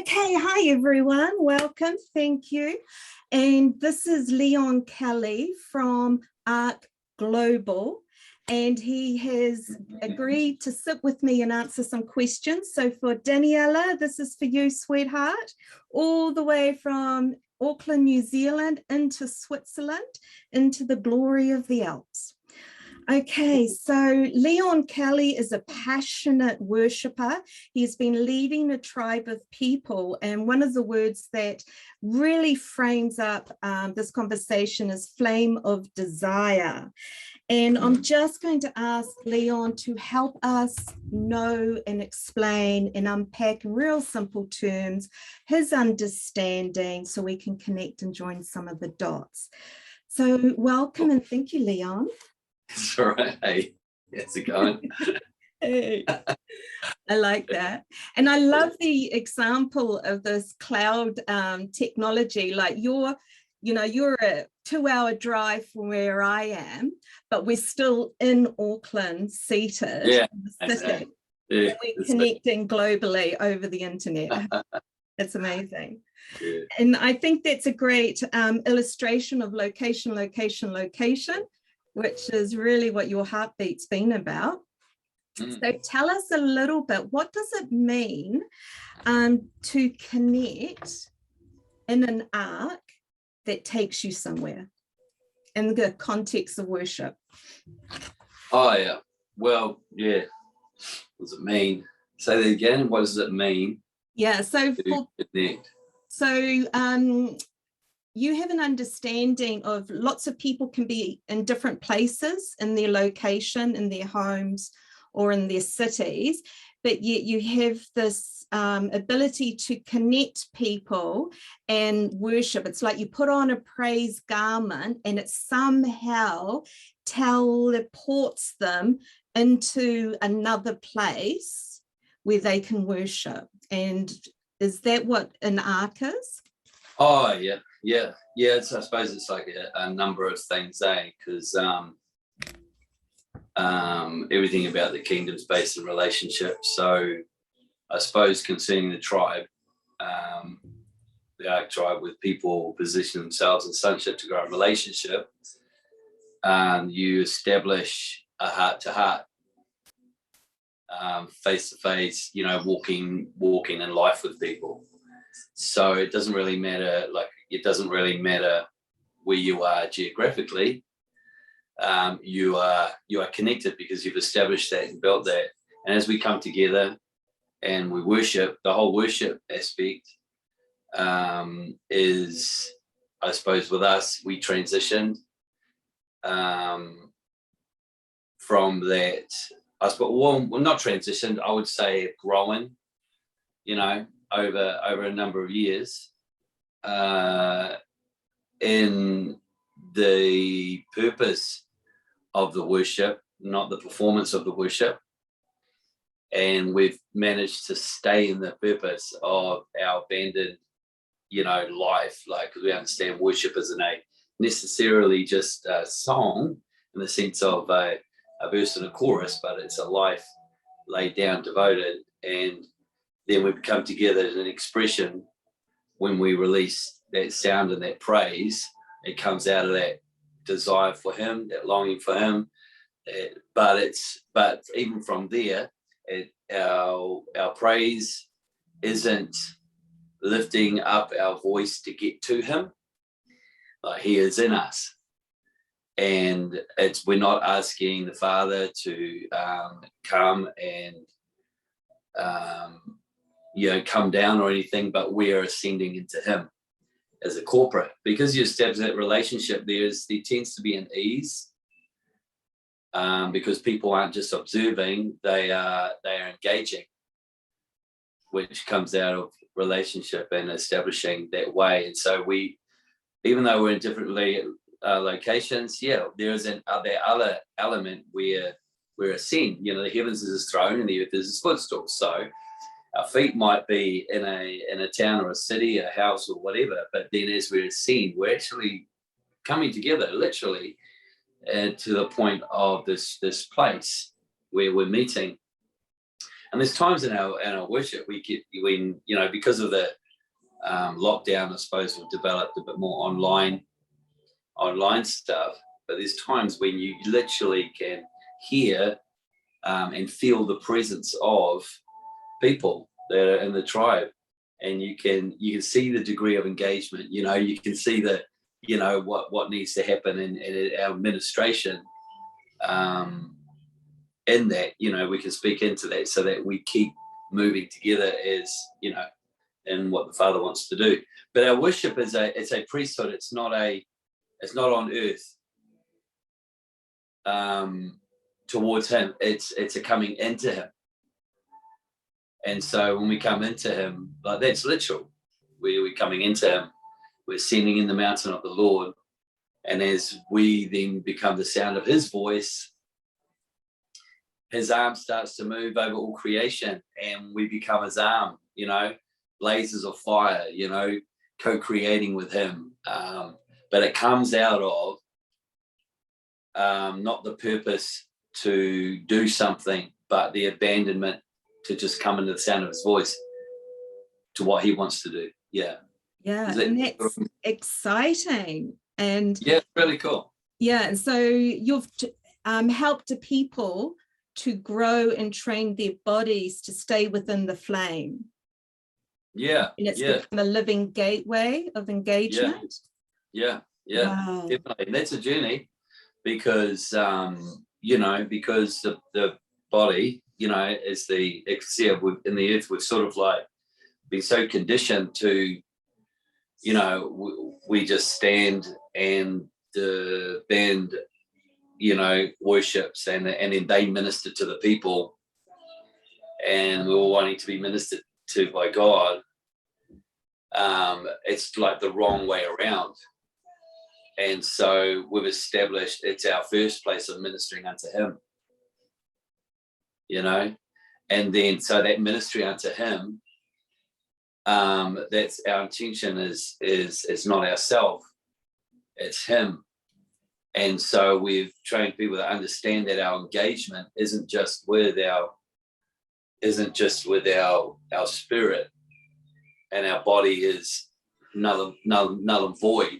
Okay, hi everyone, welcome, thank you. And this is Leon Kelly from ARC Global, and he has agreed to sit with me and answer some questions. So for Daniela, this is for you, sweetheart, all the way from Auckland, New Zealand, into Switzerland, into the glory of the Alps. Okay, so Leon Kelly is a passionate worshipper. He's been leading a tribe of people, and one of the words that really frames up this conversation is flame of desire. And I'm just going to ask Leon to help us know and explain and unpack in real simple terms his understanding so we can connect and join some of the dots. So welcome and thank you, Leon. It's all right. Hey, how's it going? Hey, I like that. And I love the example of this cloud technology. Like you're a 2-hour drive from where I am, but we're still in Auckland, seated in the city. Yeah, we're connecting globally over the internet. It's amazing. Yeah. And I think that's a great illustration of location, which is really what your heartbeat's been about. So tell us a little bit, what does it mean to connect in an arc that takes you somewhere in the context of worship? Oh, yeah. Well, yeah. What does it mean? Say that again. What does it mean? Yeah, so connect? You have an understanding of lots of people can be in different places in their location, in their homes or in their cities, but yet you have this ability to connect people and worship. It's like you put on a praise garment and it somehow teleports them into another place where they can worship. And is that what an ark is? Oh, yeah. Yeah. I suppose it's like a number of things, because everything about the kingdom's based in relationships. So I suppose concerning the tribe, the Ark tribe, with people position themselves in sonship to grow in relationship, you establish a heart-to-heart, face-to-face, walking in life with people. So it doesn't really matter, where you are geographically. You are connected because you've established that and built that. And as we come together and we worship, the whole worship aspect is, I suppose, with us, we transitioned from that. I suppose, well, not transitioned, I would say growing, over a number of years in the purpose of the worship, not the performance of the worship. And we've managed to stay in the purpose of our abandoned, life, because we understand worship isn't necessarily just a song in the sense of a verse and a chorus, but it's a life laid down, devoted, and then we come together as an expression. When we release that sound and that praise, it comes out of that desire for him, that longing for him. But even from there, our praise isn't lifting up our voice to get to him. Like he is in us. And we're not asking the Father to come and come down or anything, but we are ascending into him as a corporate. Because you establish that relationship, there tends to be an ease, because people aren't just observing, they are engaging, which comes out of relationship and establishing that way. And so even though we're in different locations, there is other element where we're ascend. The heavens is his throne and the earth is his footstool. So our feet might be in a town or a city, a house or whatever, but then as we ascend, we're actually coming together, literally, to the point of this place where we're meeting. And there's times in our worship we get, when, you know, because of the lockdown, I suppose we've developed a bit more online stuff, but there's times when you literally can hear and feel the presence of people that are in the tribe, and you can see the degree of engagement. You know, you can see the, you know, what needs to happen in our administration. In that, you know, we can speak into that so that we keep moving together as, you know, in what the Father wants to do. But our worship is it's a priesthood. It's not on earth towards him. It's a coming into him. And so when we come into him, like, that's literal. We're coming into him. We're ascending in the mountain of the Lord. And as we then become the sound of his voice, his arm starts to move over all creation, and we become his arm, you know, blazes of fire, you know, co-creating with him. But it comes out of not the purpose to do something, but the abandonment to just come into the sound of his voice to what he wants to do. Yeah. And that's exciting. And yeah, really cool. Yeah, and so you've helped people to grow and train their bodies to stay within the flame. Yeah. And it's become a living gateway of engagement. Yeah. Wow. Definitely. And that's a journey, because you know, because the body, you know, is the exia in the earth, we've sort of like been so conditioned to, you know, we just stand and the band, you know, worships, and then they minister to the people, and we're all wanting to be ministered to by God. It's like the wrong way around. And so we've established it's our first place of ministering unto him, you know, and then so that ministry unto him, that's our intention, is not ourself, it's him. And so we've trained people to understand that our engagement isn't just with our spirit, and our body is null and void,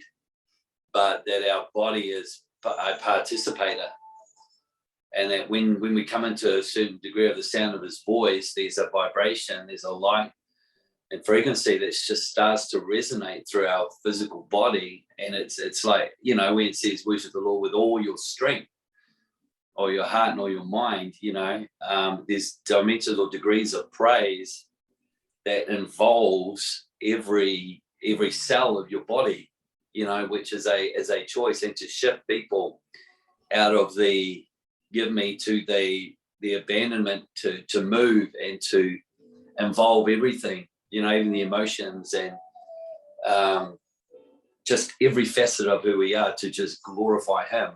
but that our body is a participator. And that when we come into a certain degree of the sound of his voice, there's a vibration, there's a light and frequency that just starts to resonate through our physical body. And it's like, you know, when it says worship the Lord with all your strength, or your heart and all your mind, you know, there's dimensions or degrees of praise that involves every cell of your body, you know, which is a choice, and to shift people out of the give me to the abandonment to move and to involve everything, you know, even the emotions, and just every facet of who we are, to just glorify him.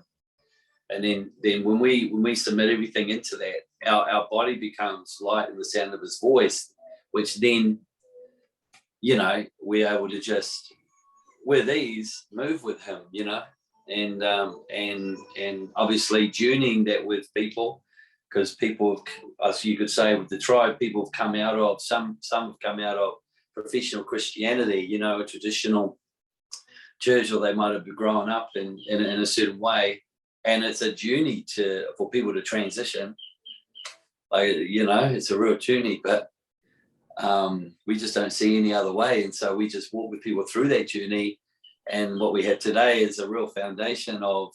And then when we submit everything into that, our body becomes light in the sound of his voice, which then, you know, we're able to just with ease move with him, you know, and obviously journeying that with people, because people, as you could say, with the tribe, people have come out of some have come out of professional Christianity, you know, a traditional church, or they might have grown up in a certain way, and it's a journey for people to transition. Like, you know, it's a real journey, but we just don't see any other way, and so we just walk with people through that journey. And what we have today is a real foundation of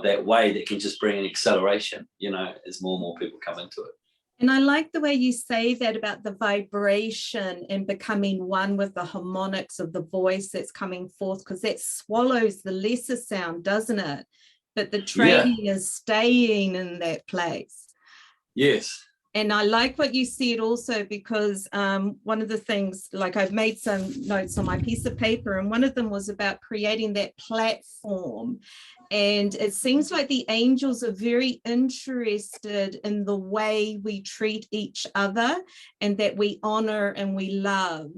that way that can just bring an acceleration, you know, as more and more people come into it. And I like the way you say that about the vibration and becoming one with the harmonics of the voice that's coming forth, because that swallows the lesser sound, doesn't it? But the training is staying in that place. Yes. And I like what you said also, because one of the things, like, I've made some notes on my piece of paper, and one of them was about creating that platform. And it seems like the angels are very interested in the way we treat each other, and that we honor and we love.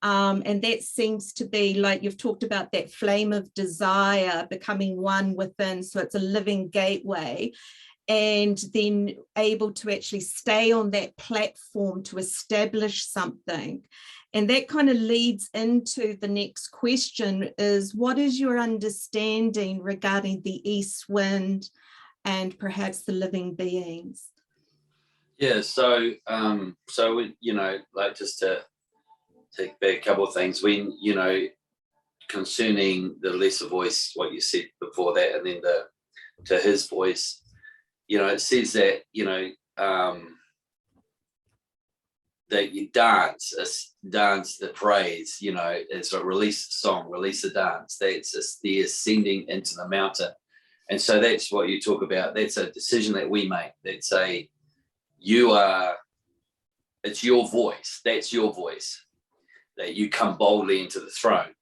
And that seems to be, like you've talked about, that flame of desire becoming one within. So it's a living gateway. and then able to actually stay on that platform to establish something. And that kind of leads into the next question is, what is your understanding regarding the east wind and perhaps the living beings? Yeah, so like just to take back a couple of things, when concerning the lesser voice, what you said before that, and then to his voice, it says that that you dance the praise, it's a release the song, release the dance. That's just the ascending into the mountain, and so that's what you talk about. That's a decision that we make. It's your voice. That's your voice, that you come boldly into the throne.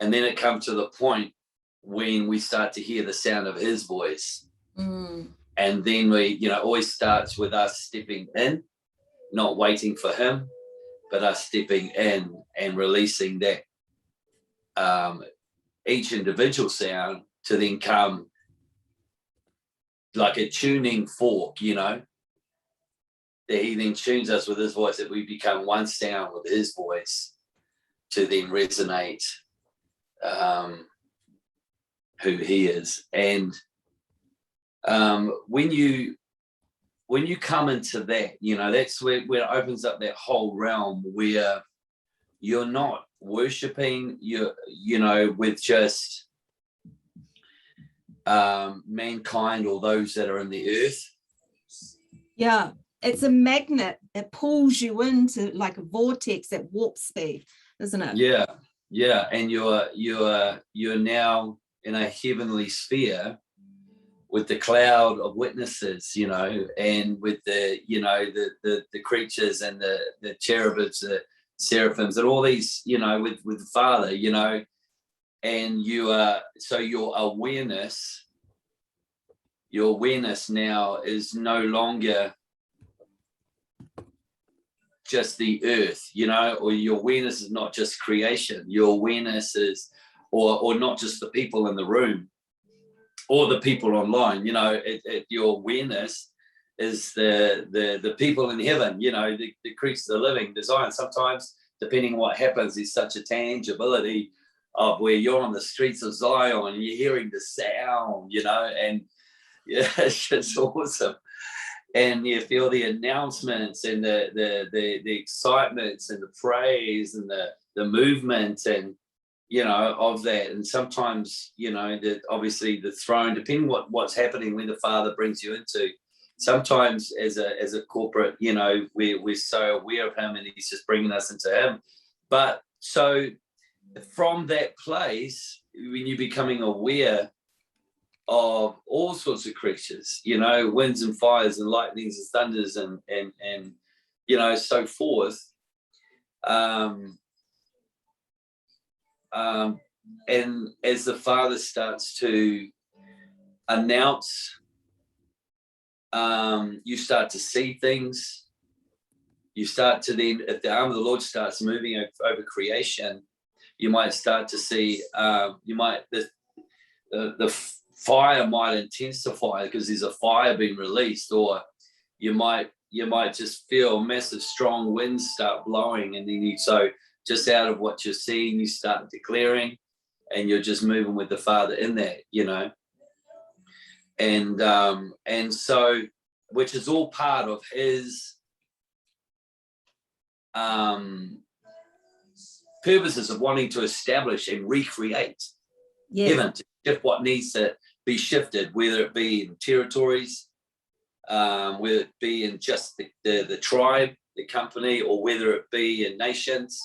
And then it comes to the point when we start to hear the sound of his voice. And then we, always starts with us stepping in, not waiting for him, but us stepping in and releasing that each individual sound to then come like a tuning fork, that he then tunes us with his voice, that we become one sound with his voice to then resonate who he is. And when you come into that, that's where it opens up that whole realm where you're not worshiping with just mankind or those that are in the earth. Yeah, it's a magnet. It pulls you into like a vortex at warp speed, isn't it? Yeah, and you're now in a heavenly sphere with the cloud of witnesses, and with the creatures and the cherubims, the seraphims, and all these, with the Father, and so your awareness now is no longer just the earth, or your awareness is not just creation. Your awareness is, or not just the people in the room or the people online, your awareness is the people in heaven, the creatures, the living, design. Sometimes, depending on what happens, there's such a tangibility of where you're on the streets of Zion and you're hearing the sound, and yeah, it's just awesome. And you feel the announcements and the excitements and the praise and the movement and of that. And sometimes that obviously the throne, depending what's happening when the Father brings you into. Sometimes as a corporate, we're so aware of him and he's just bringing us into him. But so from that place, when you're becoming aware of all sorts of creatures, winds and fires and lightnings and thunders and so forth. And as the Father starts to announce, you start to see things. You start to then, if the arm of the Lord starts moving over creation, you might start to see, the fire might intensify because there's a fire being released, or you might just feel massive strong winds start blowing, and then so just out of what you're seeing, you start declaring, and you're just moving with the Father in that, and so, which is all part of his purposes of wanting to establish and recreate heaven, to shift what needs to be shifted, whether it be in territories, whether it be in just the tribe, the company, or whether it be in nations,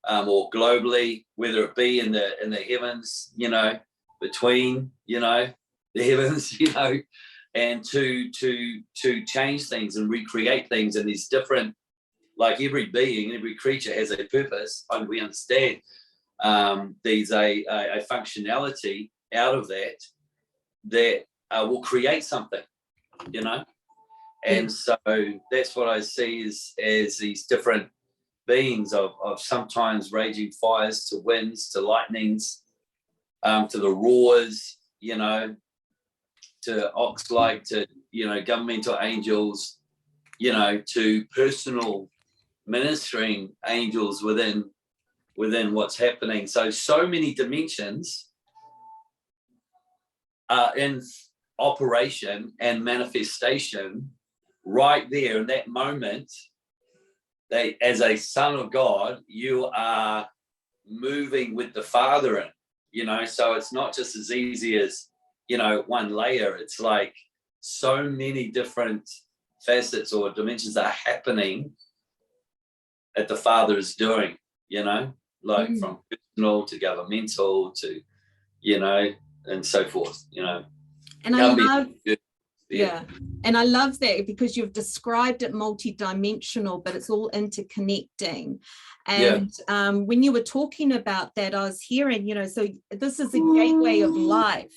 or globally, whether it be in the heavens, between, the heavens, and to change things and recreate things. And these different, like every being, every creature has a purpose, and we understand there's a functionality out of that will create something, and so that's what I see as these different beings of sometimes raging fires to winds to lightnings, to the roars, to ox-like, to, governmental angels, to personal ministering angels within what's happening. So many dimensions are in operation and manifestation right there in that moment. That as a son of God, you are moving with the Father in, so it's not just as easy as, one layer. It's like so many different facets or dimensions are happening that the Father is doing, like from personal to governmental to, and so forth, And I love, yeah. And I love that because you've described it multidimensional, but it's all interconnecting. And when you were talking about that, I was hearing, so this is a gateway of life.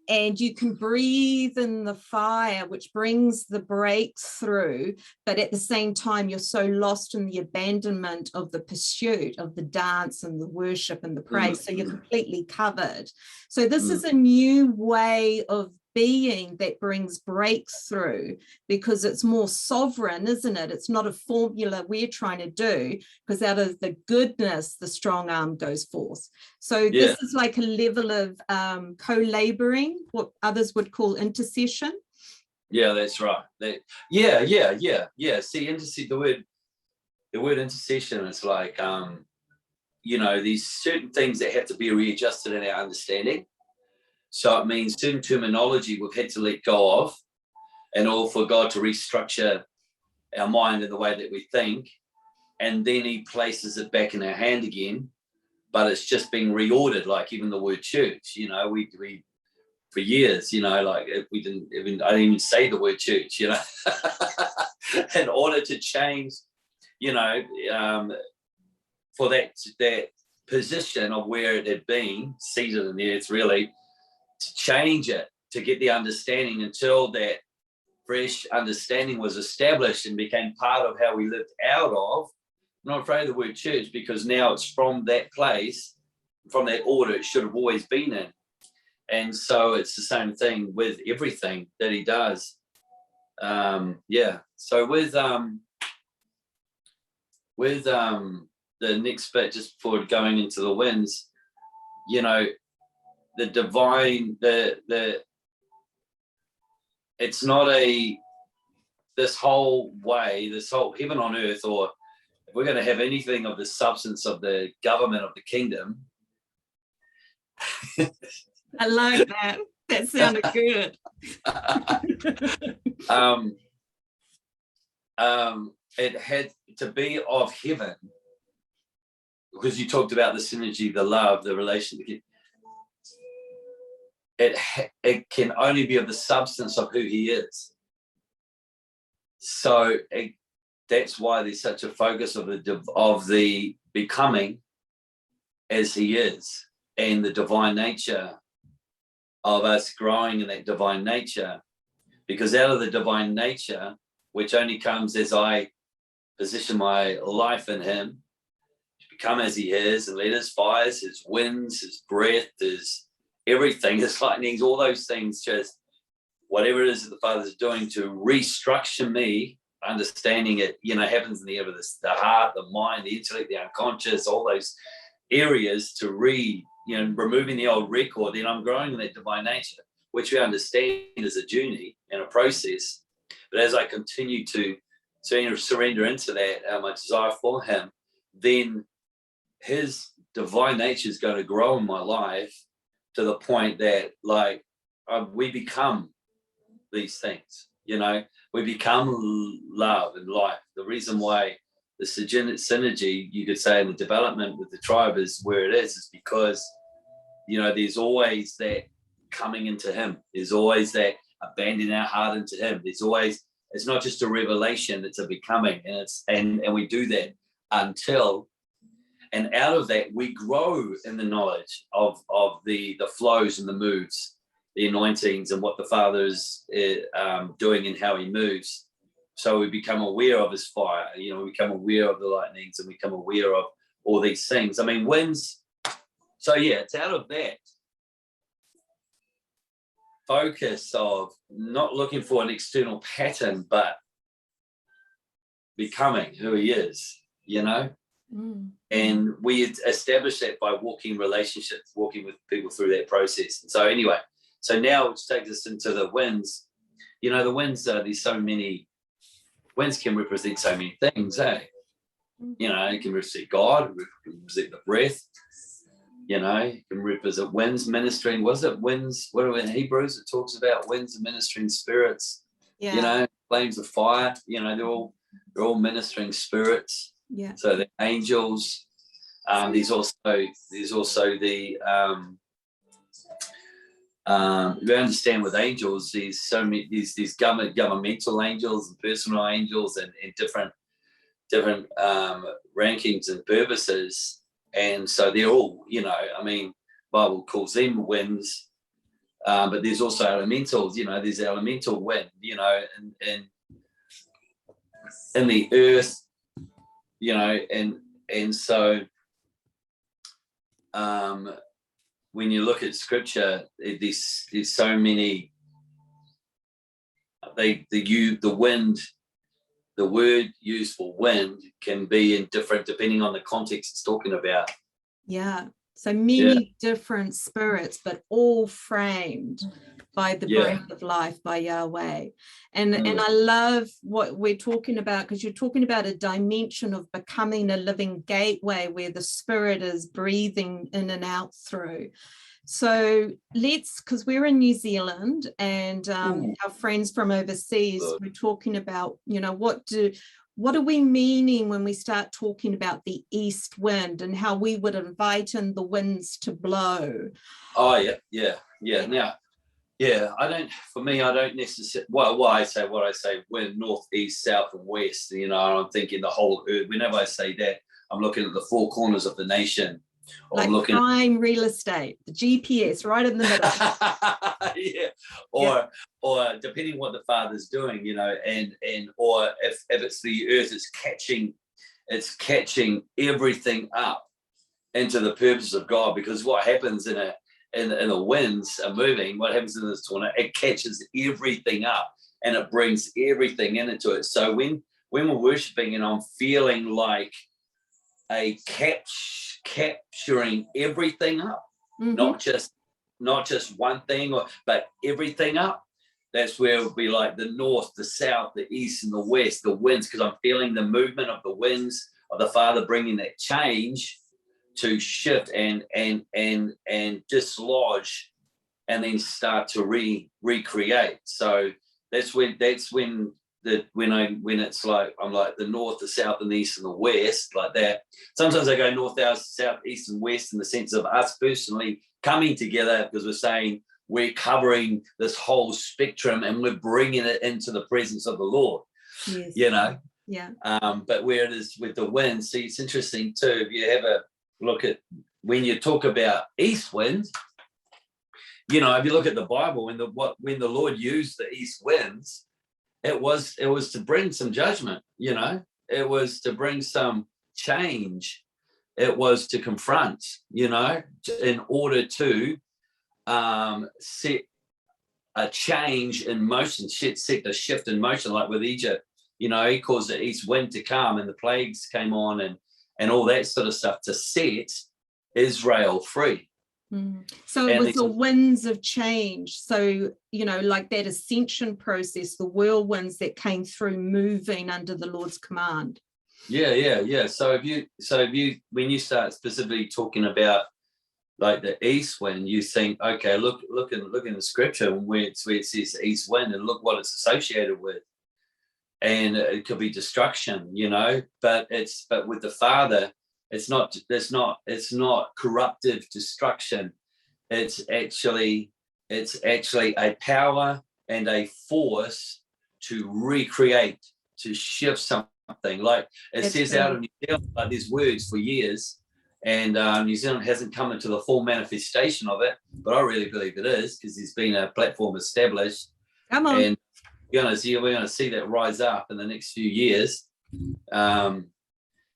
And you can breathe in the fire, which brings the breakthrough. But at the same time, you're so lost in the abandonment of the pursuit of the dance and the worship and the praise. So you're completely covered. So this is a new way of being that brings breakthrough, because it's more sovereign, isn't it? It's not a formula we're trying to do, because out of the goodness, the strong arm goes forth. So this is like a level of co-laboring, what others would call intercession. Yeah, that's right. See, the word intercession is like, these certain things that have to be readjusted in our understanding. So it means certain terminology we've had to let go of in order for God to restructure our mind in the way that we think. And then he places it back in our hand again, but it's just being reordered, like even the word church, we for years, like we I didn't even say the word church, in order to change, for that position of where it had been seated in there, it's really to change it, to get the understanding until that fresh understanding was established and became part of how we lived out of. I'm not afraid of the word church, because now it's from that place, from that order it should have always been in. And so it's the same thing with everything that he does. So with the next bit, just before going into the winds, the divine, it's not this whole heaven on earth, or if we're going to have anything of the substance of the government of the kingdom. I like that. That sounded good. It had to be of heaven, because you talked about the synergy, the love, the relation. It can only be of the substance of who he is. So that's why there's such a focus of the becoming as he is, and the divine nature of us growing in that divine nature, because out of the divine nature, which only comes as I position my life in him, to become as he is, and let his fires, his winds, his breath, his everything, his lightnings, all those things, just whatever it is that the Father's doing to restructure me, understanding it, happens in the area of the heart, the mind, the intellect, the unconscious, all those areas to removing the old record. Then I'm growing in that divine nature, which we understand is a journey and a process. But as I continue to surrender into that, my desire for him, then his divine nature is going to grow in my life to the point that, like, we become these things, we become love and life. The reason why the synergy, you could say, in the development with the tribe is where it is because, there's always that coming into him. There's always that abandoning our heart into him. There's always, it's not just a revelation, it's a becoming. And we do that until, and out of that, we grow in the knowledge of the flows and the moves, the anointings, and what the Father is doing and how he moves. So we become aware of his fire, we become aware of the lightnings, and we become aware of all these things. I mean, winds. So yeah, it's out of that focus of not looking for an external pattern, but becoming who he is, you know. And we established that by walking relationships, walking with people through that process. And so anyway, so now which takes us into the winds. You know, the winds, there's so many, winds can represent so many things, eh? You know, it can represent God, it can represent the breath, you know, it can represent winds ministering. Was it winds? What are in Hebrews? It talks about winds and ministering spirits, you know, flames of fire, you know, they're all ministering spirits. Yeah. So the angels, there's also the you understand with angels, there's so many, these governmental angels and personal angels and different rankings and purposes, and so they're all, you know, I mean, Bible calls them winds, but there's also elementals, you know, there's elemental wind, you know, and in the earth, you know, and so when you look at scripture, there's so many, the wind, the word used for wind can be in different, depending on the context it's talking about. Yeah. So many different spirits, but all framed by the breath of life, by Yahweh. And I love what we're talking about, because you're talking about a dimension of becoming a living gateway where the spirit is breathing in and out through. So because we're in New Zealand and our friends from overseas, we're talking about, you know, what are we meaning when we start talking about the east wind and how we would invite in the winds to blow? Oh, yeah. Now, I don't necessarily, what I say, wind, north, east, south, and west, you know, I'm thinking the whole earth. Whenever I say that, I'm looking at the four corners of the nation. Like prime real estate, the GPS right in the middle. Or depending what the Father's doing, you know, and or if it's the earth, it's catching everything up into the purpose of God. Because what happens in the winds are moving, what happens in this tornado, it catches everything up and it brings everything into it. So when we're worshiping and I'm feeling like a capturing everything up, not just one thing, but everything up. That's where it would be like the north, the south, the east, and the west, the winds, because I'm feeling the movement of the winds of the Father bringing that change to shift and dislodge, and then start to recreate. So that's when it's like I'm like the north, the south, and the east, and the west, like that. Sometimes I go north, south, east, and west in the sense of us personally coming together, because we're saying we're covering this whole spectrum and we're bringing it into the presence of the Lord. Yes. You know. Yeah. But where it is with the wind, see, it's interesting too. If you have a look at when you talk about east wind, you know, if you look at the Bible, when the Lord used the east winds, it was to bring some judgment, you know, it was to bring some change, it was to confront, you know, in order to set a change in motion, set a shift in motion, like with Egypt, you know, he caused the east wind to come and the plagues came on and all that sort of stuff to set Israel free. So it was the winds of change. So, you know, like that ascension process, the whirlwinds that came through moving under the Lord's command. Yeah. So if you when you start specifically talking about like the east wind, you think, okay, look in the scripture where it says east wind, and look what it's associated with. And it could be destruction, you know, but with the Father, it's not corruptive destruction. It's actually a power and a force to recreate, to shift something. Like it says out of New Zealand, like there's words for years, and New Zealand hasn't come into the full manifestation of it, but I really believe it is, because there's been a platform established. Come on. And we're going to see that rise up in the next few years,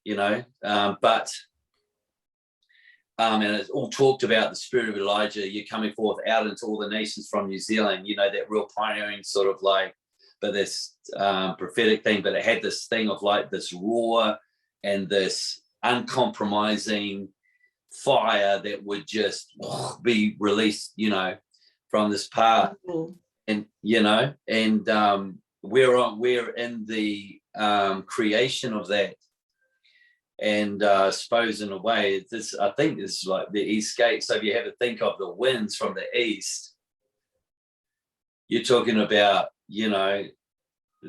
you know, but And it's all talked about the spirit of Elijah. You're coming forth out into all the nations from New Zealand, that real pioneering sort of like, but this prophetic thing, but it had this thing of like this raw and this uncompromising fire that would just be released, from this part. And, we're in the creation of that. And I suppose in a way, I think this is like the East Gate. So if you have to think of the winds from the east, you're talking about, the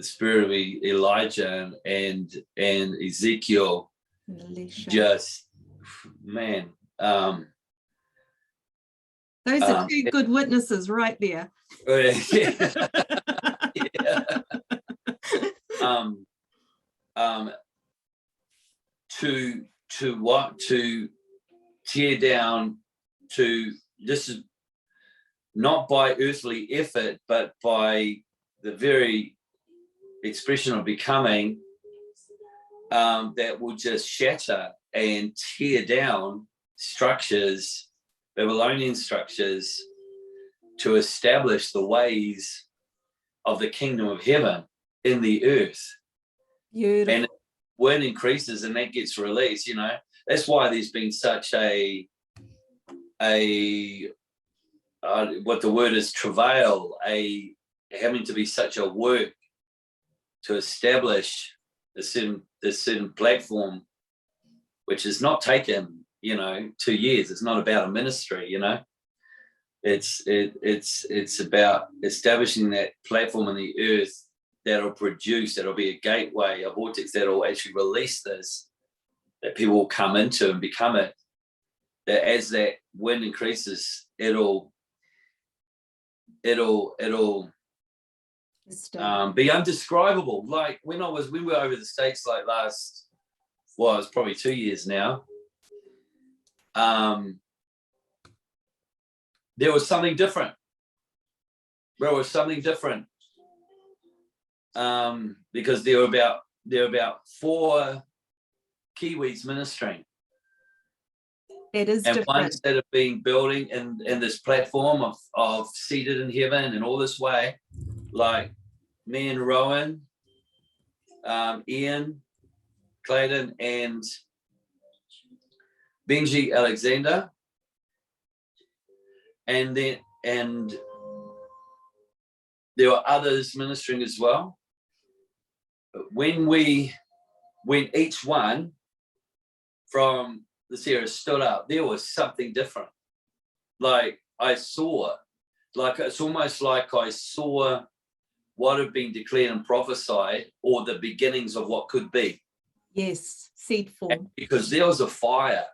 spirit of Elijah and Ezekiel. Just, man. Those are two good witnesses right there. Yeah. To tear down, this is not by earthly effort, but by the very expression of becoming, that will just shatter and tear down structures, Babylonian structures, to establish the ways of the kingdom of heaven in the earth. Beautiful. And when it increases and that gets released, that's why there's been such a what the word is, travail, having to be such a work to establish this certain platform, which is not taken 2 years. It's not about a ministry, it's about establishing that platform in the earth that'll be a gateway, a vortex that'll actually release this, that people will come into and become it. That as that wind increases, it'll be undescribable. Like when we were over the States like last, it was probably 2 years now. There was something different. Because there were about 4 Kiwis ministering. It is and different. ones that have been building in this platform of seated in heaven and all this way, like me and Rowan, Ian, Clayton, and Benji Alexander, and there were others ministering as well. But when each one from this era stood up, there was something different. Like I saw, it's almost like I saw what had been declared and prophesied, or the beginnings of what could be. Yes, seed form. Because there was a fire,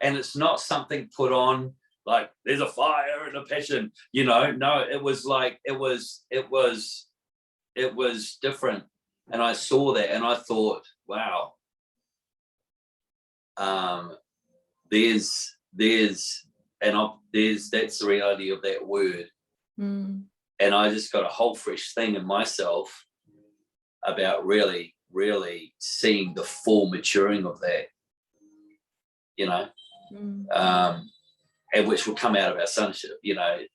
and it's not something put on like there's a fire and a passion, No, it was like it was different, and I saw that, and I thought, wow, that's the reality of that word. And I just got a whole fresh thing in myself about really, really seeing the full maturing of that, and which will come out of our sonship,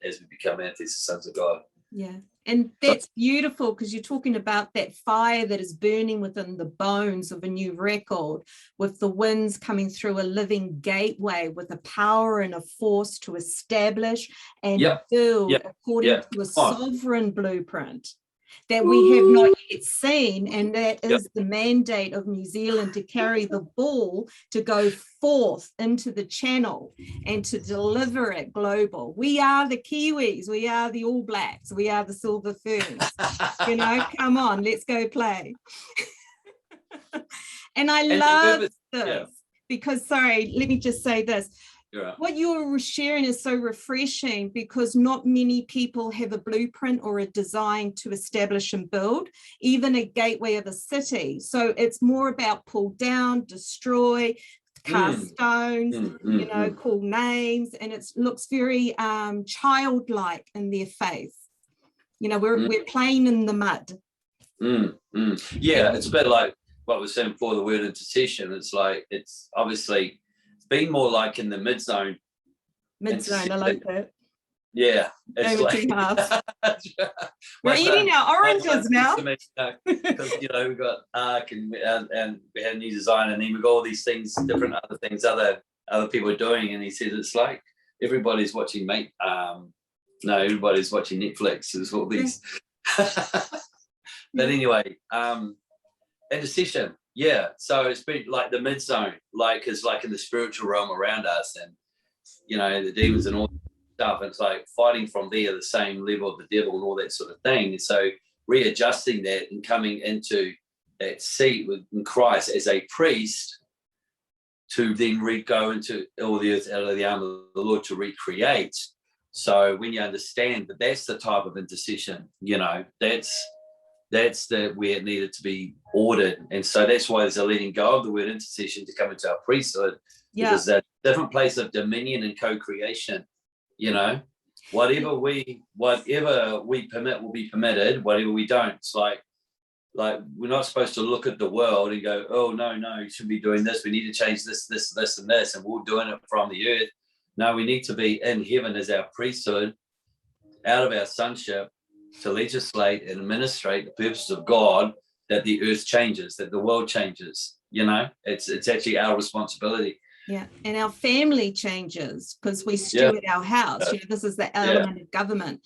as we become manifest sons of God. Yeah. And that's beautiful, because you're talking about that fire that is burning within the bones of a new record, with the winds coming through a living gateway, with a power and a force to establish and build according to a sovereign blueprint that we have not yet seen. And that is the mandate of New Zealand, to carry the ball, to go forth into the channel and to deliver it global. We are the Kiwis, we are the All Blacks, we are the Silver Ferns. Come on, let's go play. And I love this because, sorry, let me just say this. What you're sharing is so refreshing, because not many people have a blueprint or a design to establish and build, even a gateway of a city. So it's more about pull down, destroy, cast stones, call names, and it looks very childlike in their faith. We're playing in the mud. Yeah, it's a bit like what we're saying before, the word intercession. It's like, it's obviously been more like in the mid-zone. Mid-zone, I like that. Yeah, it's Go like between halves. We're my eating son- our my oranges son now. says to me, because we've got ARC and we had a new design, and then we've got all these things, different other things other people are doing, and he says it's like everybody's watching everybody's watching Netflix. There's all these but anyway, indecision, yeah. So it's been like the mid zone, like is like in the spiritual realm around us, and the demons and all stuff. And it's like fighting from there, the same level of the devil and all that sort of thing. And so readjusting that and coming into that seat in Christ as a priest to then go into all the earth out of the arm of the Lord to recreate. So when you understand that that's the type of intercession, that's where it needed to be ordered. And so that's why there's a letting go of the word intercession to come into our priesthood, because there's a different place of dominion and co-creation. Whatever we permit will be permitted, whatever we don't. It's like we're not supposed to look at the world and go, oh no, you shouldn't be doing this, we need to change this and this, and we're doing it from the earth. No, we need to be in heaven as our priesthood, out of our sonship, to legislate and administrate the purposes of God, that the earth changes, that the world changes. It's actually our responsibility. Yeah, and our family changes because we steward our house. This is the element of government.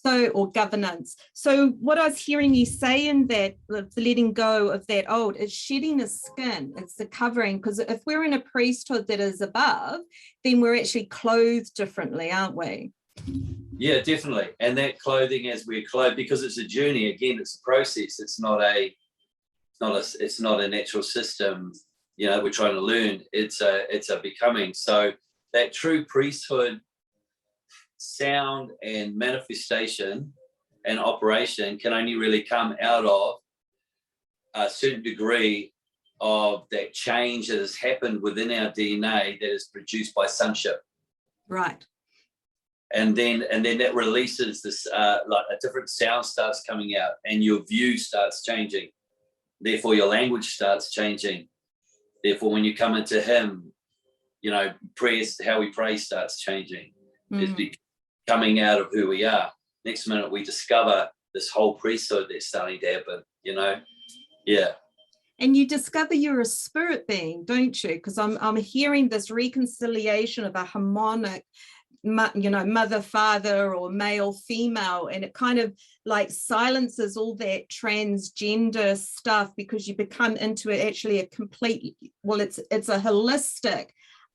Or governance. So what I was hearing you say in that, the letting go of that old, is shedding the skin. It's the covering, because if we're in a priesthood that is above, then we're actually clothed differently, aren't we? Yeah, definitely. And that clothing as we're clothed, because it's a journey. Again, it's a process. It's not a natural system. We're trying to learn. It's a becoming. So that true priesthood sound and manifestation and operation can only really come out of a certain degree of that change that has happened within our DNA that is produced by sonship. Right. And then that releases this like a different sound starts coming out, and your view starts changing. Therefore, your language starts changing. Therefore, when you come into Him, prayers, how we pray starts changing. It's coming out of who we are. Next minute, we discover this whole priesthood that's starting to happen. Yeah. And you discover you're a spirit being, don't you? Because I'm hearing this reconciliation of a harmonic, mother, father, or male, female, and it kind of like silences all that transgender stuff, because you become into it actually a complete, it's a holistic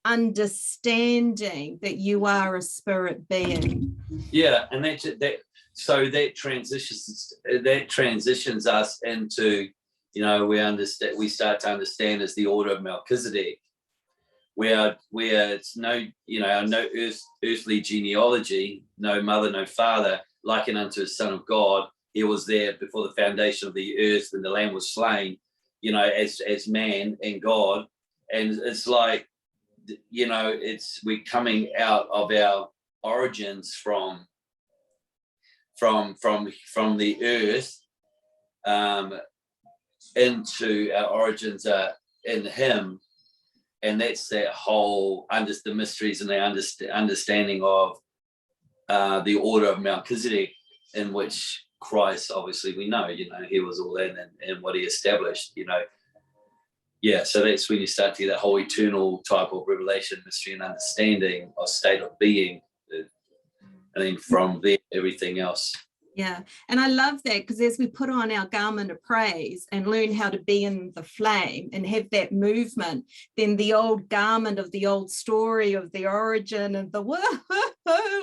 understanding that you are a spirit being. Yeah, and that transitions us into, we start to understand as the order of Melchizedek, where it's no earthly genealogy, no mother, no father, likened unto the Son of God. He was there before the foundation of the earth when the Lamb was slain, as man and God. And it's like, we're coming out of our origins from the earth into our origins in Him. And that's that whole the mysteries and the understanding of the order of Melchizedek, in which Christ, obviously, we know, He was all in and what He established, Yeah, so that's when you start to get that whole eternal type of revelation, mystery, and understanding of state of being. And then from there, everything else. Yeah, and I love that, because as we put on our garment of praise and learn how to be in the flame and have that movement, then the old garment of the old story of the origin and the whoa,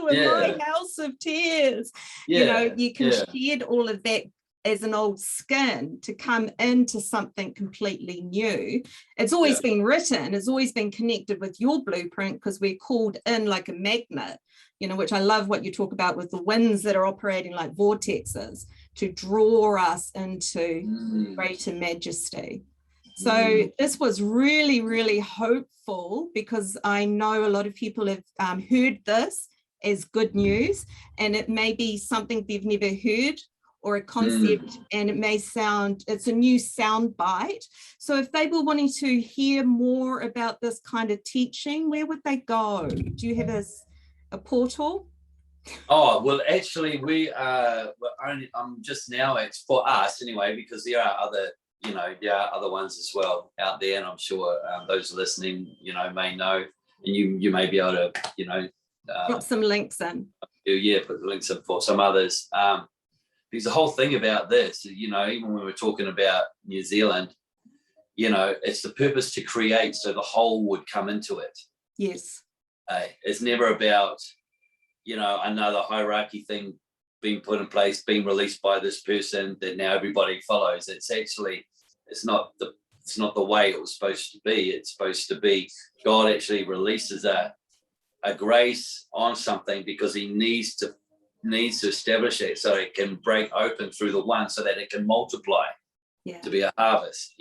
in my house of tears, you can shed all of that as an old skin to come into something completely new. It's always been written, it's always been connected with your blueprint, because we're called in like a magnet, which I love what you talk about with the winds that are operating like vortexes to draw us into greater majesty. So this was really, really hopeful, because I know a lot of people have heard this as good news, and it may be something they've never heard or a concept, and it's a new sound bite. So if they were wanting to hear more about this kind of teaching, where would they go? Do you have a portal? Oh, well, actually, we're only, just now, it's for us anyway, because there are other ones as well out there, and I'm sure those listening, may know, and you may be able to, Drop some links in. Put the links in for some others. Because the whole thing about this, even when we're talking about New Zealand, it's the purpose to create so the whole would come into it. Yes. It's never about, another hierarchy thing being put in place, being released by this person that now everybody follows. It's not the way it was supposed to be. It's supposed to be God actually releases a grace on something because he needs to establish it so it can break open through the one so that it can multiply to be a harvest,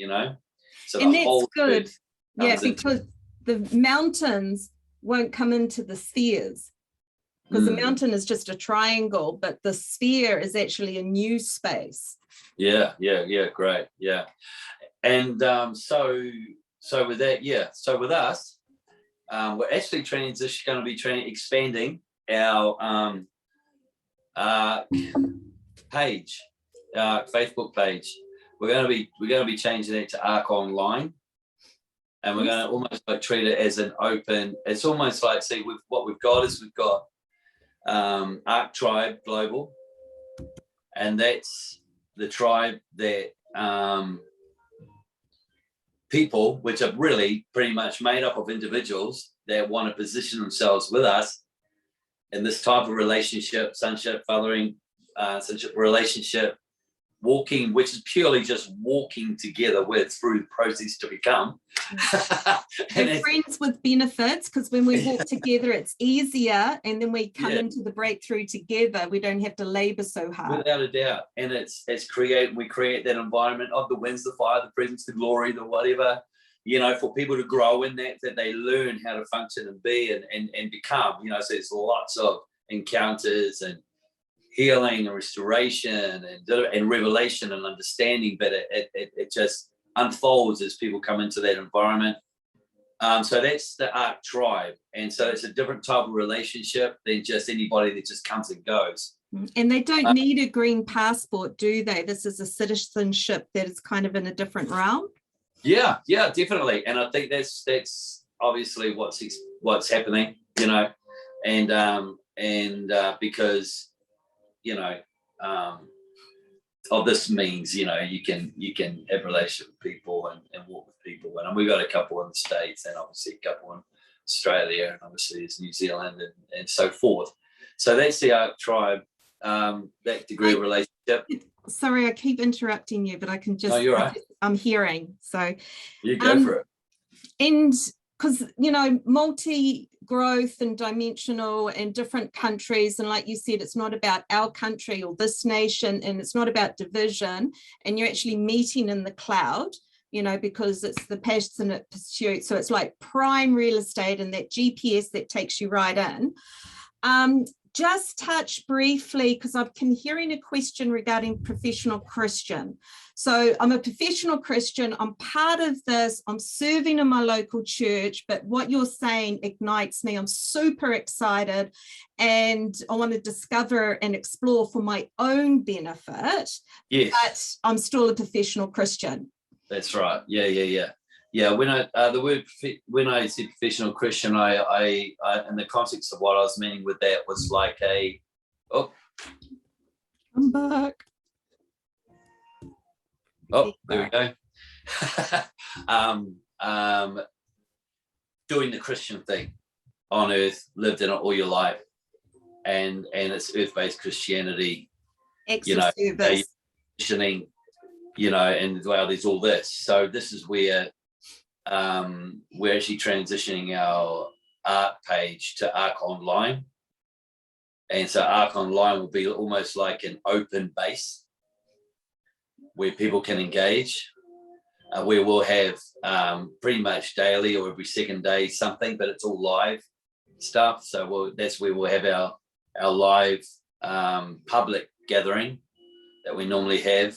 So and the that's whole good. Yeah, because the mountains won't come into the spheres, because the mountain is just a triangle, but the sphere is actually a new space. Yeah, great. Yeah. And so with that, so with us, we're actually expanding our page, our Facebook page. We're going to be changing it to Arc Online, and we're going to almost like treat it as an open. It's almost like, see, what we've got Arc Tribe Global, and that's the tribe that people, which are really pretty much made up of individuals that want to position themselves with us in this type of relationship, sonship, fathering, sonship relationship, walking, which is purely just walking together through the process to become. and friends with benefits, because when we walk together, it's easier, and then we come into the breakthrough together. We don't have to labor so hard. Without a doubt. And we create that environment of the winds, the fire, the presence, the glory, the whatever, for people to grow in that they learn how to function and be and become, so there's lots of encounters and healing and restoration and revelation and understanding, but it just unfolds as people come into that environment. So that's the Arc Tribe, and so it's a different type of relationship than just anybody that just comes and goes. And they don't need a green passport, do they? This is a citizenship that is kind of in a different realm. Yeah, definitely, and I think that's obviously what's happening, and because of this means, you can have relationship with people and walk with people, and we've got a couple in the States, and obviously a couple in Australia, and obviously there's New Zealand and so forth. So that's the Arc Tribe, that degree of relationship. Sorry, I keep interrupting you, but I can just, no, you're right. I'm hearing. So you go for it. And because, multi-growth and dimensional and different countries, and like you said, it's not about our country or this nation, and it's not about division, and you're actually meeting in the cloud, because it's the passionate pursuit. So it's like prime real estate and that GPS that takes you right in. Just touch briefly, because I've been hearing a question regarding professional Christian. So I'm a professional Christian. I'm part of this. I'm serving in my local church, but what you're saying ignites me. I'm super excited, and I want to discover and explore for my own benefit. Yes. But I'm still a professional Christian. That's right. Yeah. When I said professional Christian, I in the context of what I was meaning with that was like I'm back. Oh, there we go. Doing the Christian thing on earth, lived in it all your life, and it's earth-based Christianity. Service. Positioning, and well, there's all this. So this is where we're actually transitioning our Arc page to Arc Online, and so Arc Online will be almost like an open base where people can engage. We will have pretty much daily or every second day something, but it's all live stuff. So that's where we'll have our live public gathering that we normally have.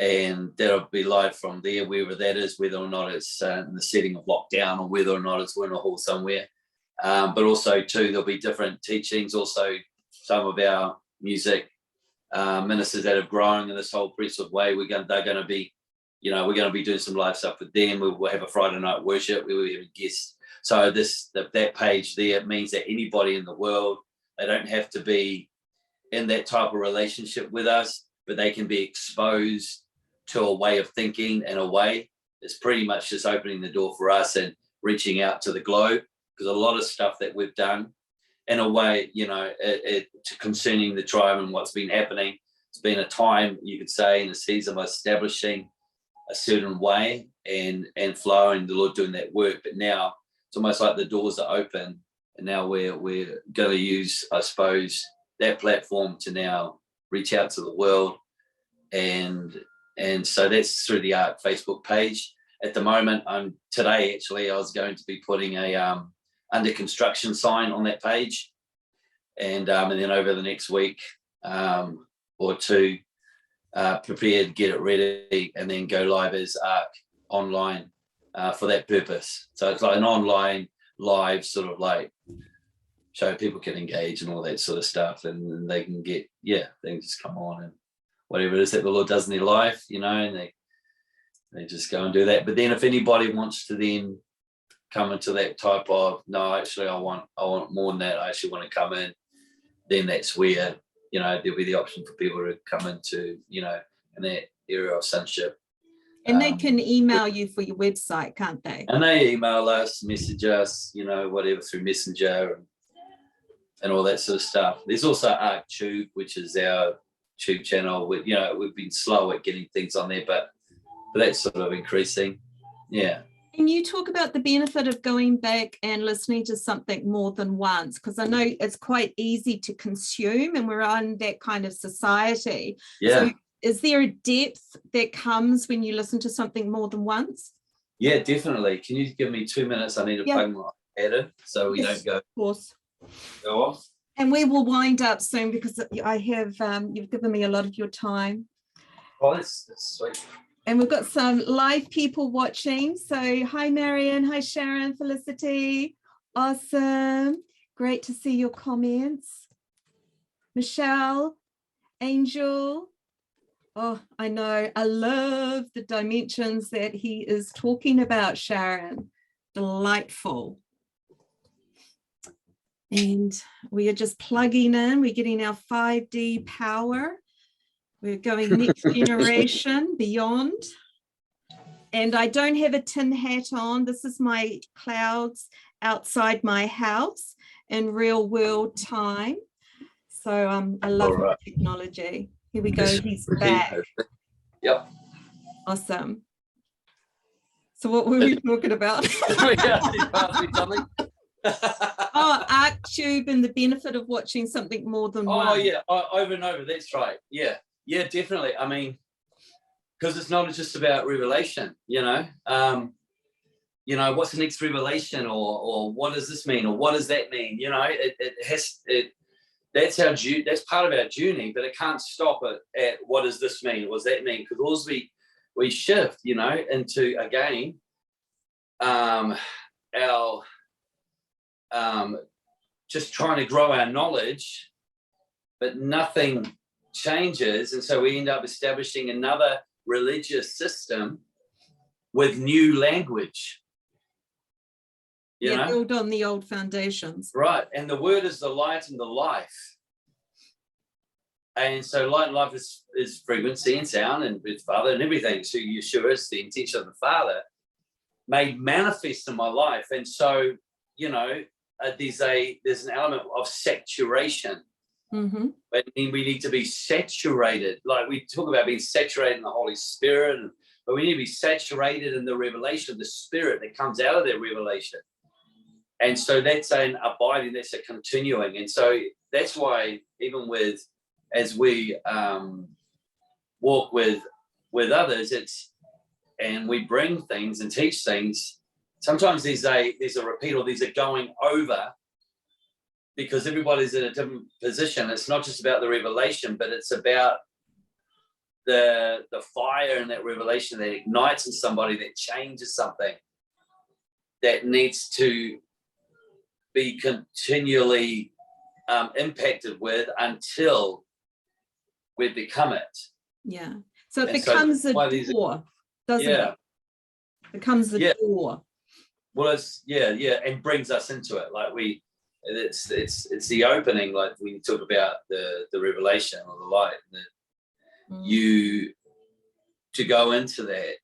And that'll be live from there, wherever that is, whether or not it's in the setting of lockdown or whether or not it's in a hall somewhere. But also, too, there'll be different teachings. Also, some of our music ministers that have grown in this whole Priesthood way, they're going to be, we're going to be doing some live stuff with them. We'll have a Friday night worship where we have a guest. So that page there means that anybody in the world, they don't have to be in that type of relationship with us, but they can be exposed to a way of thinking and a way. It's pretty much just opening the door for us and reaching out to the globe, because a lot of stuff that we've done in a way, concerning the tribe and what's been happening, it's been a time, you could say, in a season of establishing a certain way and flowing, the Lord doing that work. But now it's almost like the doors are open, and now we're going to use, I suppose, that platform to now reach out to the world. And so that's through the ARC Facebook page. At the moment, today actually, I was going to be putting a under construction sign on that page, and then over the next week or two, prepare to get it ready and then go live as ARC online for that purpose. So it's like an online live sort of like show people can engage and all that sort of stuff, and they can get, they can just come on and whatever it is that the Lord does in their life, and they just go and do that. But then if anybody wants to then come into that type of, no, actually I want more than that, I actually want to come in, then that's where, there'll be the option for people to come into, in that area of sonship. And they can email you for your website, can't they? And they email us, message us, whatever, through Messenger and all that sort of stuff. There's also ArcTube, which is our tube channel. We've been slow at getting things on there, but that's sort of increasing. Yeah. And you talk about the benefit of going back and listening to something more than once, because I know it's quite easy to consume, and we're in that kind of society. Yeah. So is there a depth that comes when you listen to something more than once? Yeah, definitely. Can you give me 2 minutes? I need to plug my head in so we don't go, of course, go off. And we will wind up soon, because I have you've given me a lot of your time. Oh, that's sweet. And we've got some live people watching. So hi, Marion. Hi, Sharon, Felicity. Awesome. Great to see your comments. Michelle, Angel. Oh, I know. I love the dimensions that he is talking about, Sharon. Delightful. And we are just plugging in. We're getting our 5D power. We're going next generation, beyond. And I don't have a tin hat on. This is my clouds outside my house in real world time. So I love the technology. Here we go. He's back. Yep. Awesome. So what were we talking about? Oh, ArcTube and the benefit of watching something more than one. Oh, yeah, over and over. That's right. Yeah, definitely. I mean, because it's not just about revelation, what's the next revelation, or what does this mean, or what does that mean? That's part of our journey, but it can't stop at what does this mean, what does that mean? Because all we shift, into again, our just trying to grow our knowledge, but nothing changes, and so we end up establishing another religious system with new language. Build on the old foundations. Right, and the word is the light and the life. And so light and life is frequency and sound and with Father and everything. So Yeshua is the intention of the Father made manifest in my life. And so, there's an element of saturation. Mm-hmm. But we need to be saturated. Like we talk about being saturated in the Holy Spirit, but we need to be saturated in the revelation of the Spirit that comes out of that revelation. And so that's an abiding, that's a continuing. And so that's why even as we walk with others, and we bring things and teach things, sometimes there's a repeat, or there's a going over because everybody's in a different position. It's not just about the revelation, but it's about the fire in that revelation that ignites in somebody, that changes something, that needs to be continually impacted with until we become it. Yeah. So it And so becomes a these, door, doesn't yeah, it? Becomes the door. well, it's and brings us into it. Like it's the opening. Like when you talk about the revelation or the light, you to go into that,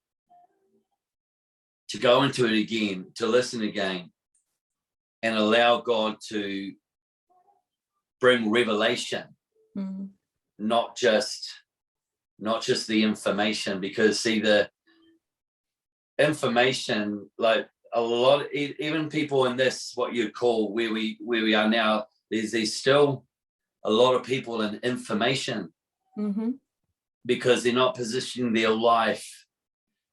to go into it again, to listen again, and allow God to bring revelation, not just the information. Because see, the information, like a lot, even people in this, what you call where we are now, there's still a lot of people in information, because they're not positioning their life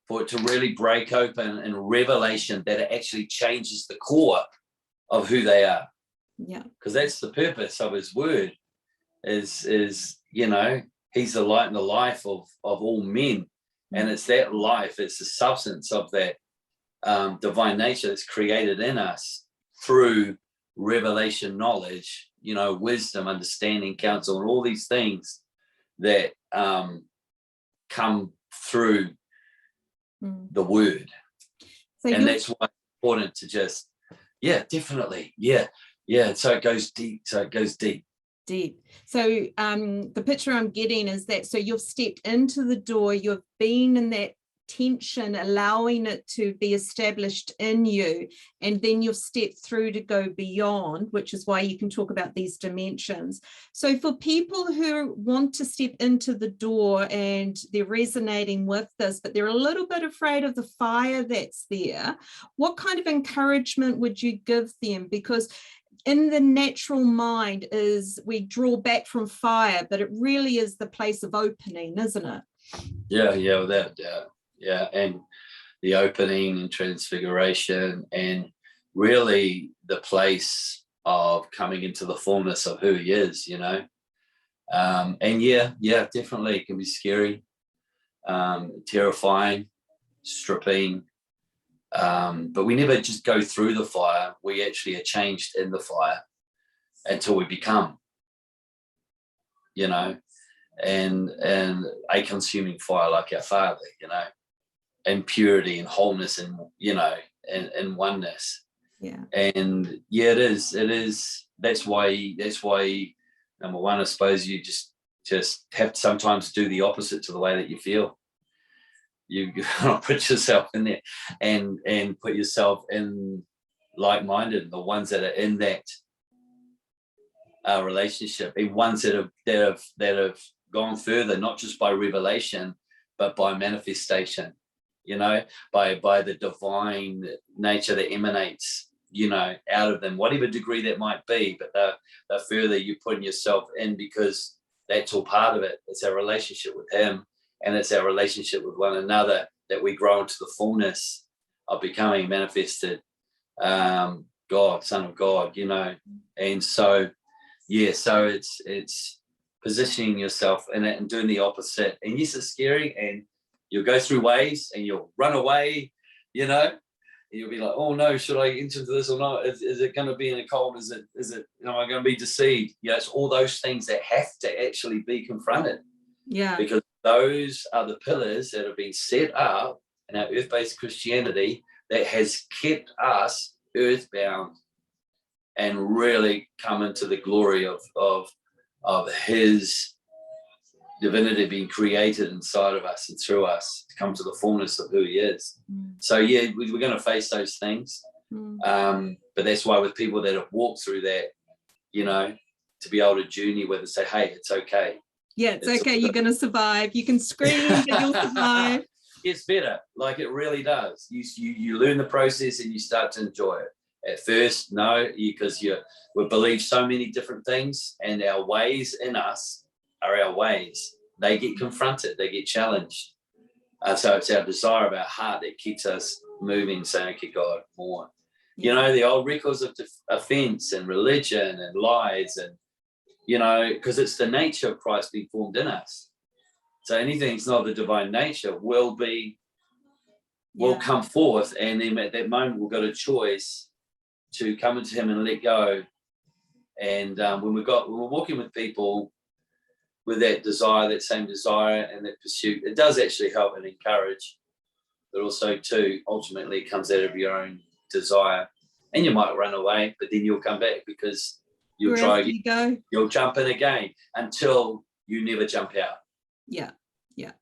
for it to really break open in revelation, that it actually changes the core of who they are. Yeah. Because that's the purpose of his word, is he's the light and the life of all men. And it's that life, it's the substance of that divine nature that's created in us through revelation, knowledge, wisdom, understanding, counsel, and all these things that come through the word. So and that's why it's important to just, definitely. So it goes deep. Deep. So the picture I'm getting is that, so you've stepped into the door, you've been in that tension, allowing it to be established in you, and then you've stepped through to go beyond, which is why you can talk about these dimensions. So for people who want to step into the door and they're resonating with this, but they're a little bit afraid of the fire that's there, what kind of encouragement would you give them? Because in the natural mind is we draw back from fire, but it really is the place of opening, isn't it? Yeah, without doubt. Yeah, and the opening and transfiguration, and really the place of coming into the fullness of who he is, and definitely it can be scary, terrifying, stripping, but we never just go through the fire. We actually are changed in the fire until we become, and a consuming fire like our Father, and purity and wholeness and and oneness. And it is that's why number one, I suppose you just have to sometimes do the opposite to the way that you feel. You put yourself in there and put yourself in like-minded, the ones that are in that relationship, the ones that have gone further, not just by revelation but by manifestation, by the divine nature that emanates, out of them, whatever degree that might be. But the further you put yourself in, because that's all part of it. It's our relationship with him, and it's our relationship with one another, that we grow into the fullness of becoming manifested God, Son of God, and so it's positioning yourself in it and doing the opposite. And yes, it's scary, and you'll go through waves and you'll run away, and you'll be like, oh no, should I enter into this or not? Is it going to be in a cold? Is it, am I going to be deceived? It's all those things that have to actually be confronted. Yeah. Because those are the pillars that have been set up in our earth-based Christianity that has kept us earthbound and really come into the glory of his divinity being created inside of us and through us to come to the fullness of who he is. So we're going to face those things, but that's why with people that have walked through that, to be able to journey with and say, hey, it's okay. Yeah, it's okay. You're going to survive. You can scream, but you'll survive. It's better. Like it really does. You learn the process and you start to enjoy it. At first, no, because we believe so many different things, and our ways in us are our ways. They get confronted, they get challenged. So it's our desire of our heart that keeps us moving, saying, okay, God, more. You know, the old records of offense and religion and lies, and, you know, because it's the nature of Christ being formed in us. So anything that's not the divine nature will come forth, and then at that moment we've got a choice to come into him and let go. And when we're walking with people with that desire, that same desire and that pursuit, it does actually help and encourage, but also too, ultimately it comes out of your own desire, and you might run away, but then you'll come back because you'll try again. You'll jump in again until you never jump out. Yeah.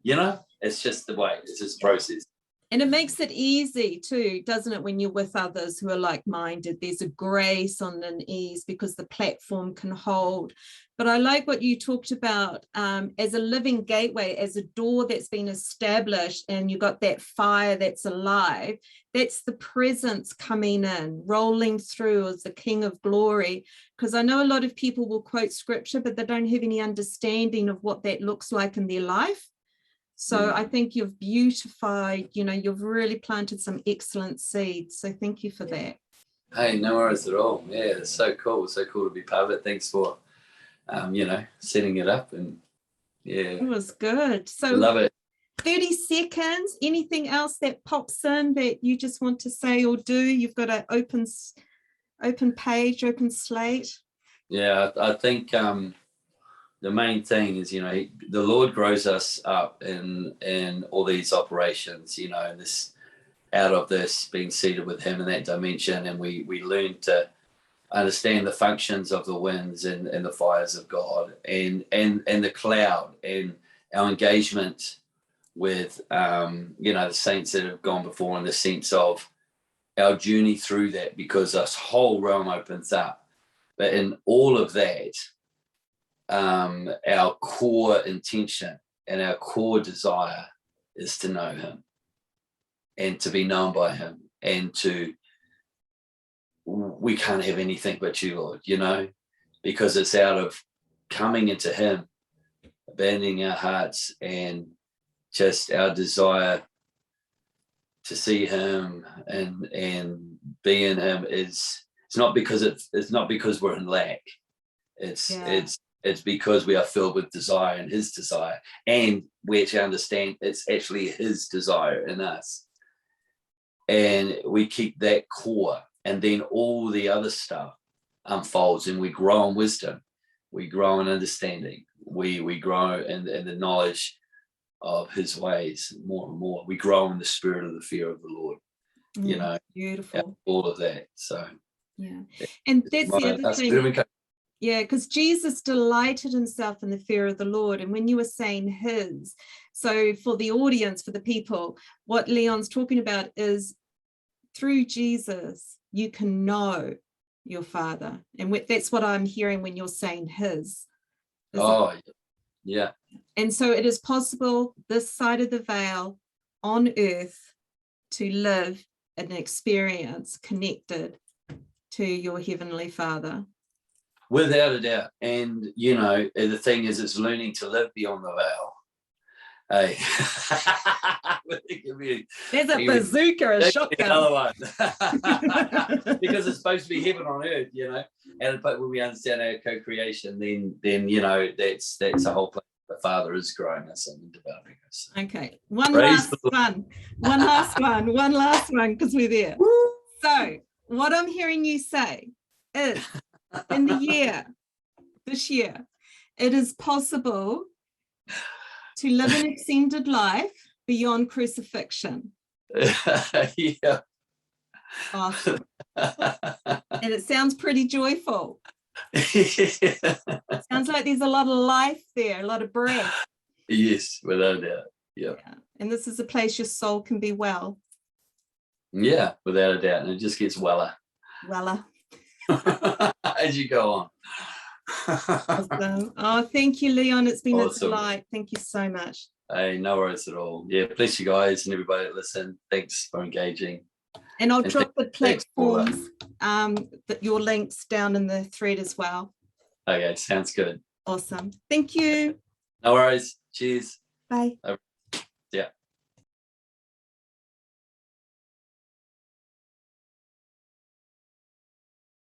You know, it's just the way, it's just process. And it makes it easy too, doesn't it, when you're with others who are like-minded? There's a grace and an ease because the platform can hold. But I like what you talked about as a living gateway, as a door that's been established, and you've got that fire that's alive. That's the presence coming in, rolling through as the King of Glory. Because I know a lot of people will quote scripture, but they don't have any understanding of what that looks like in their life. So I think you've beautified, you know, you've really planted some excellent seeds. So thank you for that. Hey, no worries at all. Yeah, it's so cool. It's so cool to be part of it. Thanks for, you know, setting it up. And yeah. It was good. So love it. 30 seconds, anything else that pops in that you just want to say or do? You've got an open page, open slate. Yeah, I think the main thing is, you know, the Lord grows us up in all these operations, you know, and this, out of this, being seated with him in that dimension, and we learn to understand the functions of the winds and the fires of God, and the cloud, and our engagement with you know, the saints that have gone before, in the sense of our journey through that, because this whole realm opens up. But in all of that, our core intention and our core desire is to know him and to be known by him, and we can't have anything but you, Lord, you know, because it's out of coming into him, abandoning our hearts and just our desire to see him and be in him. It's not because it's not because we're in lack. It's because we are filled with desire, and his desire, and we actually understand it's actually his desire in us, and we keep that core, and then all the other stuff unfolds, and we grow in wisdom, we grow in understanding, we grow in the knowledge of his ways more and more. We grow in the spirit of the fear of the Lord. You know, beautiful, all of that. So yeah, and that's the other thing. Yeah, because Jesus delighted himself in the fear of the Lord. And when you were saying his, so for the audience, for the people, what Leon's talking about is through Jesus, you can know your Father. And that's what I'm hearing when you're saying his. Yeah. And so it is possible this side of the veil on earth to live an experience connected to your Heavenly Father. Without a doubt. And, you know, the thing is, it's learning to live beyond the veil. Hey. There's a bazooka, a shotgun. Another one. Because it's supposed to be heaven on earth, you know. But when we understand our co-creation, then you know, that's a whole place. The Father is growing us and developing us. Okay. One last one, because we're there. Woo! So what I'm hearing you say is, in this year, it is possible to live an extended life beyond crucifixion. Yeah. Awesome. And it sounds pretty joyful. Sounds like there's a lot of life there, a lot of breath. Yes, without a doubt. Yeah. And this is a place your soul can be well. Yeah, without a doubt. And it just gets weller. As you go on. Awesome. Oh, thank you, Leon. It's been a delight. Thank you so much. Hey, no worries at all. Yeah, bless you guys and everybody that listen. Thanks for engaging. And I'll drop the platforms, your links down in the thread as well. Okay, sounds good. Awesome. Thank you. No worries. Cheers. Bye.